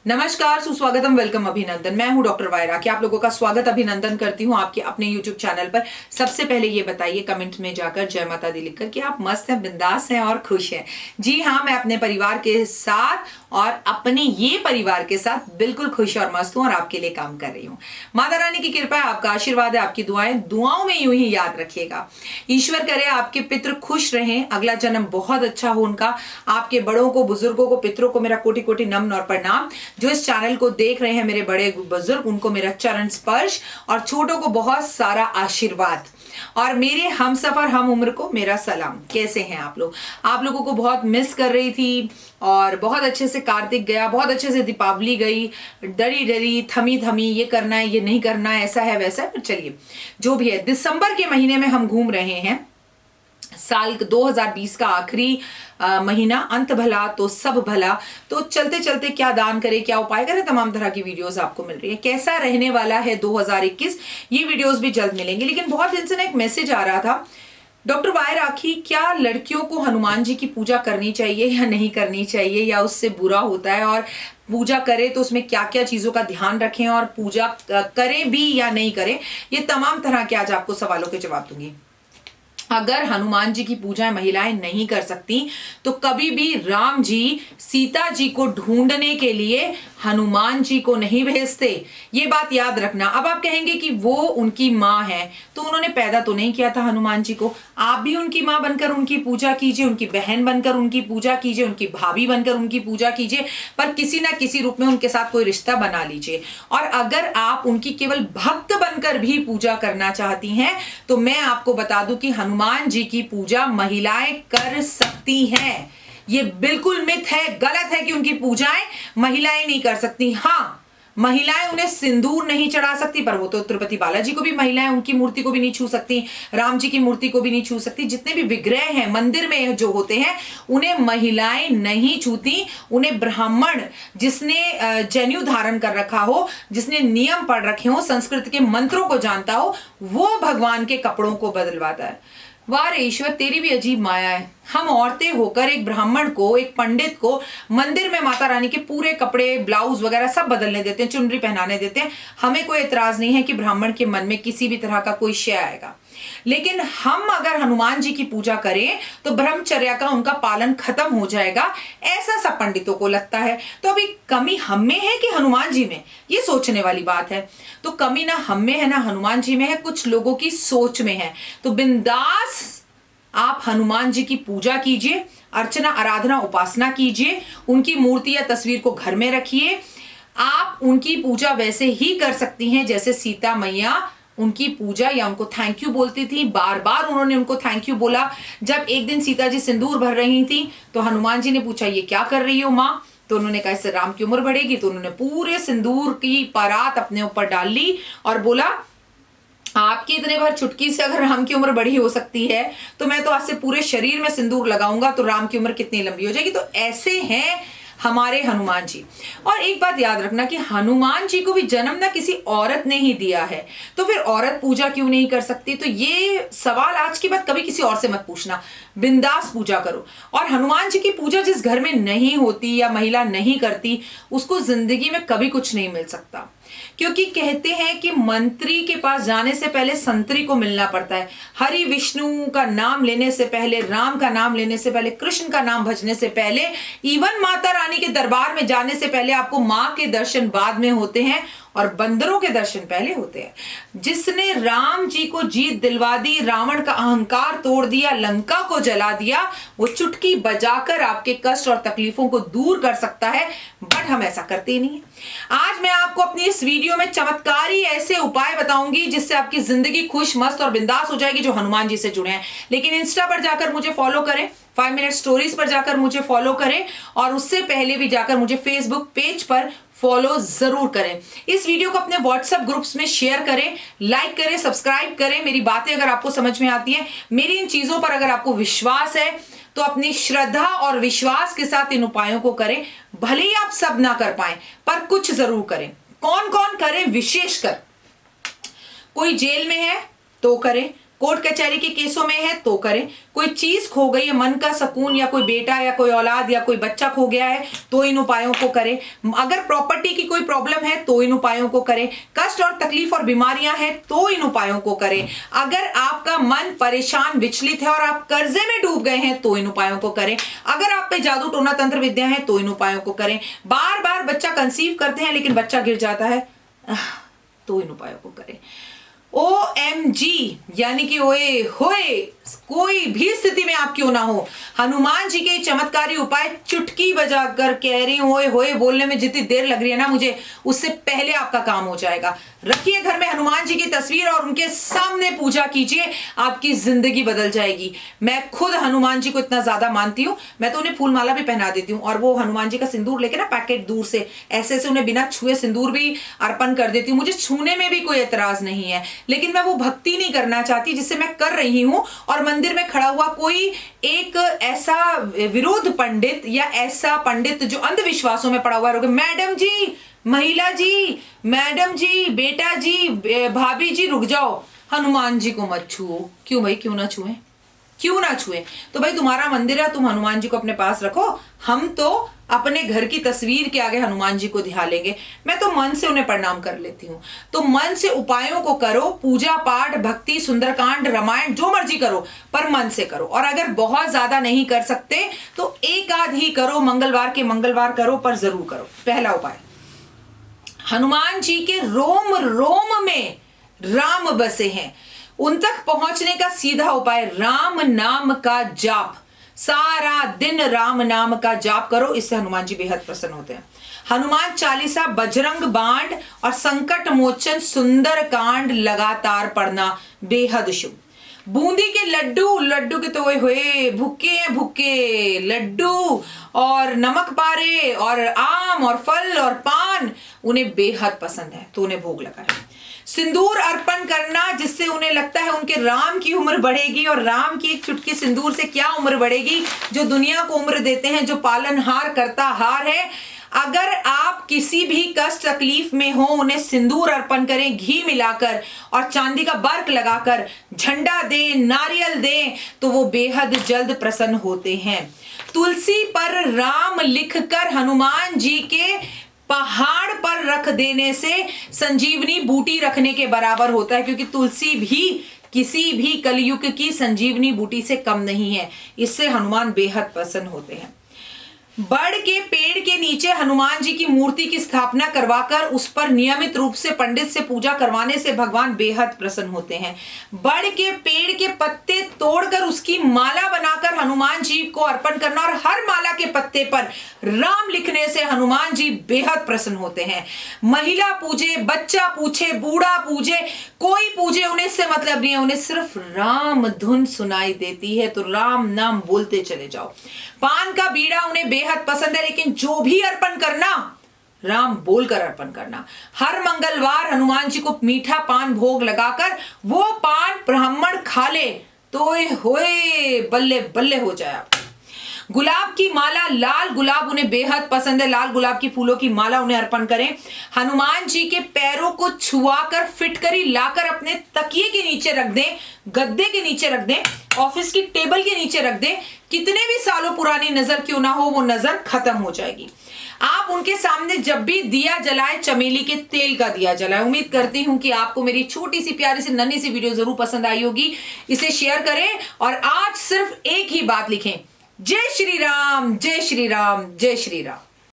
नमस्कार, सुस्वागतम, वेलकम, अभिनंदन। मैं हूं डॉक्टर वायरा कि आप लोगों का स्वागत अभिनंदन करती हूं आपके अपने YouTube चैनल पर। सबसे पहले ये बताइए कमेंट में जाकर जय माता दी लिखकर कि आप मस्त हैं, बिंदास हैं और खुश हैं। जी हाँ, मैं अपने परिवार के साथ और अपने ये परिवार के साथ बिल्कुल खुश और मस्त हूं और आपके लिए काम कर रही हूँ। माता रानी की कृपा है, आपका आशीर्वाद है, आपकी दुआएं, दुआओं में यूं ही याद रखिएगा। ईश्वर करे आपके पितृ खुश रहें, अगला जन्म बहुत अच्छा हो उनका। आपके बड़ों को, बुजुर्गों को, पितरों को मेरा कोटि कोटि नमन और प्रणाम। जो इस चैनल को देख रहे हैं मेरे बड़े बुजुर्ग, उनको मेरा चरण स्पर्श और छोटों को बहुत सारा आशीर्वाद। और मेरे हम सफर हम उम्र को मेरा सलाम। कैसे हैं आप लोग? आप लोगों को बहुत मिस कर रही थी और बहुत अच्छे से कार्तिक गया, बहुत अच्छे से दीपावली गई, डरी डरी, थमी थमी, ये करना है, ये नहीं करना है, ऐसा है वैसा है। पर चलिए, जो भी है, दिसंबर के महीने में हम घूम रहे हैं। साल 2020 का आखिरी महीना, अंत भला तो सब भला। तो चलते चलते क्या दान करें, क्या उपाय करें, तमाम तरह की वीडियोस आपको मिल रही है। कैसा रहने वाला है 2021, ये वीडियोस भी जल्द मिलेंगे। लेकिन बहुत दिन से ना एक मैसेज आ रहा था, डॉक्टर वाय राखी, क्या लड़कियों को हनुमान जी की पूजा करनी चाहिए या नहीं करनी चाहिए, या उससे बुरा होता है, और पूजा करें तो उसमें क्या क्या चीजों का ध्यान रखें, और पूजा करें भी या नहीं करें। ये तमाम तरह के आज आपको सवालों के जवाब दूंगी। अगर हनुमान जी की पूजा महिलाएं नहीं कर सकती तो कभी भी राम जी सीता जी को ढूंढने के लिए हनुमान जी को नहीं भेजते, ये बात याद रखना। अब आप कहेंगे कि वो उनकी माँ है, तो उन्होंने पैदा तो नहीं किया था हनुमान जी को। आप भी उनकी माँ बनकर उनकी पूजा कीजिए, उनकी बहन बनकर उनकी पूजा कीजिए, उनकी भाभी बनकर उनकी पूजा कीजिए, पर किसी ना किसी रूप में उनके साथ कोई रिश्ता बना लीजिए। और अगर आप उनकी केवल भक्त बनकर भी पूजा करना चाहती हैं तो मैं आपको बता दूं कि हनुमान जी की पूजा महिलाएं कर सकती हैं। ये बिल्कुल मिथ है, गलत है कि उनकी पूजाएं महिलाएं नहीं कर सकती। हाँ, महिलाएं उन्हें सिंदूर नहीं चढ़ा सकती, पर वो तो तिरुपति बालाजी को भी महिलाएं उनकी मूर्ति को भी नहीं छू सकती, राम जी की मूर्ति को भी नहीं छू सकती। जितने भी विग्रह हैं मंदिर में जो होते हैं उन्हें महिलाएं नहीं छूती। उन्हें ब्राह्मण, जिसने जनेऊ धारण कर रखा हो, जिसने नियम पढ़ रखे हो, संस्कृत के मंत्रों को जानता हो, वो भगवान के कपड़ों को बदलवाता है। वाह रे ईश्वर, तेरी भी अजीब माया है। हम औरतें होकर एक ब्राह्मण को, एक पंडित को मंदिर में माता रानी के पूरे कपड़े, ब्लाउज वगैरह सब बदलने देते हैं, चुनरी पहनाने देते हैं। हमें कोई एतराज नहीं है कि ब्राह्मण के मन में किसी भी तरह का कोई शय आएगा। लेकिन हम अगर हनुमान जी की पूजा करें तो ब्रह्मचर्या का उनका पालन खत्म हो जाएगा, ऐसा सब पंडितों को लगता है। तो अभी कमी हम में है कि हनुमान जी में, ये सोचने वाली बात है। तो कमी ना हम में है ना हनुमान जी में है, कुछ लोगों की सोच में है। तो बिंदास आप हनुमान जी की पूजा कीजिए, अर्चना, आराधना, उपासना कीजिए, उनकी मूर्ति या तस्वीर को घर में रखिए। आप उनकी पूजा वैसे ही कर सकती हैं जैसे सीता मैया उनकी पूजा या उनको थैंक यू बोलती थी। बार बार उन्होंने उनको थैंक यू बोला। जब एक दिन सीता जी सिंदूर भर रही थी तो हनुमान जी ने पूछा, ये क्या कर रही हो माँ? तो उन्होंने कहा, इससे राम की उम्र बढ़ेगी। तो उन्होंने पूरे सिंदूर की परात अपने ऊपर डाल ली और बोला, आपकी इतने भर चुटकी से अगर राम की उम्र बड़ी हो सकती है तो मैं तो आज से पूरे शरीर में सिंदूर लगाऊंगा तो राम की उम्र कितनी लंबी हो जाएगी। तो ऐसे हैं हमारे हनुमान जी। और एक बात याद रखना कि हनुमान जी को भी जन्म ना किसी औरत ने ही दिया है, तो फिर औरत पूजा क्यों नहीं कर सकती? तो ये सवाल आज के बाद कभी किसी और से मत पूछना, बिंदास पूजा करो। और हनुमान जी की पूजा जिस घर में नहीं होती या महिला नहीं करती, उसको जिंदगी में कभी कुछ नहीं मिल सकता। क्योंकि कहते हैं कि मंत्री के पास जाने से पहले संतरी को मिलना पड़ता है। हरि विष्णु का नाम लेने से पहले, राम का नाम लेने से पहले, कृष्ण का नाम भजने से पहले, इवन माता रानी के दरबार में जाने से पहले आपको माँ के दर्शन बाद में होते हैं और बंदरों के दर्शन पहले होते हैं। जिसने राम जी को जीत दिलवा दी, रावण का अहंकार तोड़ दिया, लंका को जला दिया, वो चुटकी बजाकर आपके कष्ट और तकलीफों को दूर कर सकता है। बट हम ऐसा करते ही नहीं है। आज मैं आपको अपनी इस वीडियो में चमत्कारी ऐसे उपाय बताऊंगी जिससे आपकी जिंदगी खुश, मस्त और बिंदास हो जाएगी जो हनुमान जी से जुड़े हैं। लेकिन इंस्टा पर जाकर मुझे फॉलो करें, 5 मिनट स्टोरीज पर जाकर मुझे फॉलो करें, और उससे पहले भी जाकर मुझे फेसबुक पेज पर फॉलो जरूर करें। इस वीडियो को अपने व्हाट्सएप ग्रुप्स में शेयर करें, लाइक करें, सब्सक्राइब करें। मेरी बातें अगर आपको समझ में आती हैं, मेरी इन चीजों पर अगर आपको विश्वास है, तो अपनी श्रद्धा और विश्वास के साथ इन उपायों को करें। भले ही आप सब ना कर पाए, पर कुछ जरूर करें। कौन कौन करें? विशेषकर कोई जेल में है तो करें, कोर्ट कचहरी के केसों में है तो करें, कोई चीज खो गई है, मन का सुकून, या कोई बेटा या कोई औलाद या कोई बच्चा खो गया है तो इन उपायों को करें, अगर प्रॉपर्टी की कोई प्रॉब्लम है तो इन उपायों को करें, कष्ट और तकलीफ और बीमारियां हैं तो इन उपायों को करें, अगर आपका मन परेशान विचलित है और आप कर्जे में डूब गए हैं तो इन उपायों को करें, अगर आप पे जादू टोना तंत्र विद्या है तो इन उपायों को करें, बार बार बच्चा कंसीव करते हैं लेकिन बच्चा गिर जाता है तो इन उपायों को करें। OMG यानी कि ओए होए, कोई भी स्थिति में आप क्यों ना हो, हनुमान जी के चमत्कारी उपाय चुटकी बजाकर, कह रही हूं ओए होए बोलने में जितनी देर लग रही है ना मुझे, उससे पहले आपका काम हो जाएगा। रखिए घर में हनुमान जी की तस्वीर और उनके सामने पूजा कीजिए, आपकी जिंदगी बदल जाएगी। मैं खुद हनुमान जी को इतना ज्यादा मानती हूँ, मैं तो उन्हें फूल माला भी पहना देती हूँ और वो हनुमान जी का सिंदूर लेके ना पैकेट दूर से ऐसे उन्हें बिना छुए सिंदूर भी अर्पण कर देती हूँ। मुझे छूने में भी कोई एतराज नहीं है, लेकिन मैं वो भक्ति नहीं करना चाहती जिससे मैं कर रही हूँ। और मंदिर में खड़ा हुआ कोई एक ऐसा विरोध पंडित या ऐसा पंडित जो अंधविश्वासों में पड़ा हुआ है, मैडम जी, महिला जी, मैडम जी, बेटा जी, भाभी जी, रुक जाओ, हनुमान जी को मत छुओ। क्यों भाई, क्यों ना छुए, क्यों ना छुए? तो भाई तुम्हारा मंदिर है, तुम हनुमान जी को अपने पास रखो, हम तो अपने घर की तस्वीर के आगे हनुमान जी को ध्यान लेंगे। मैं तो मन से उन्हें प्रणाम कर लेती हूँ। तो मन से उपायों को करो, पूजा पाठ, भक्ति, सुंदरकांड, रामायण, जो मर्जी करो, पर मन से करो। और अगर बहुत ज्यादा नहीं कर सकते तो एक आध ही करो, मंगलवार के मंगलवार करो, पर जरूर करो। पहला उपाय, हनुमान जी के रोम रोम में राम बसे हैं, उन तक पहुंचने का सीधा उपाय राम नाम का जाप। सारा दिन राम नाम का जाप करो, इससे हनुमान जी बेहद प्रसन्न होते हैं। हनुमान चालीसा, बजरंग बाण और संकट मोचन सुंदर कांड लगातार पढ़ना बेहद शुभ। बूंदी के लड्डू, लड्डू के तो हुए भुक्के हैं, भुक्के लड्डू और नमक पारे और आम और फल और पान उन्हें बेहद पसंद है तो उन्हें भोग लगाए। सिंदूर अर्पण करना, जिससे उन्हें लगता है उनके राम की उम्र बढ़ेगी, और राम की एक चुटकी सिंदूर से क्या उम्र बढ़ेगी, जो दुनिया को उम्र देते हैं, जो पालनहार करता हार है। अगर आप किसी भी कष्ट तकलीफ में हो, उन्हें सिंदूर अर्पण करें, घी मिलाकर और चांदी का बर्क लगाकर, झंडा दें, नारियल दें, तो वो बेहद जल्द प्रसन्न होते हैं। तुलसी पर राम लिखकर हनुमान जी के पहाड़ पर रख देने से संजीवनी बूटी रखने के बराबर होता है, क्योंकि तुलसी भी किसी भी कलयुग की संजीवनी बूटी से कम नहीं है। इससे हनुमान बेहद प्रसन्न होते हैं। बड़ के पेड़ के नीचे हनुमान जी की मूर्ति की स्थापना करवाकर उस पर नियमित रूप से पंडित से पूजा करवाने से भगवान बेहद प्रसन्न होते हैं। बड़ के पेड़ के पत्ते तोड़कर उसकी माला बनाकर हनुमान जी को अर्पण करना, और हर माला के पत्ते पर राम लिखने से हनुमान जी बेहद प्रसन्न होते हैं। महिला पूजे, बच्चा पूछे, बूढ़ा पूजे, कोई पूजे, उन्हें इससे मतलब नहीं है, उन्हें सिर्फ राम धुन सुनाई देती है तो राम नाम बोलते चले जाओ। पान का बीड़ा उन्हें बेहद पसंद है, लेकिन जो भी अर्पण करना राम बोलकर अर्पण करना। हर मंगलवार हनुमान जी को मीठा पान भोग लगाकर वो पान ब्राह्मण खा ले तो होए बल्ले बल्ले हो जाए। गुलाब की माला, लाल गुलाब उन्हें बेहद पसंद है, लाल गुलाब की फूलों की माला उन्हें अर्पण करें। हनुमान जी के पैरों को छुआकर फिटकरी लाकर अपने तकिए के नीचे रख दें, गद्दे के नीचे रख दें, ऑफिस की टेबल के नीचे रख दें। कितने भी सालों पुरानी नजर क्यों ना हो, वो नजर खत्म हो जाएगी। आप उनके सामने जब भी दिया जलाए, चमेली के तेल का दिया जलाए। उम्मीद करती हूं कि आपको मेरी छोटी सी प्यारी सी नन्ही सी वीडियो जरूर पसंद आई होगी। इसे शेयर करें और आज सिर्फ एक ही बात लिखें, जय श्री राम, जय श्री राम, जय श्री राम।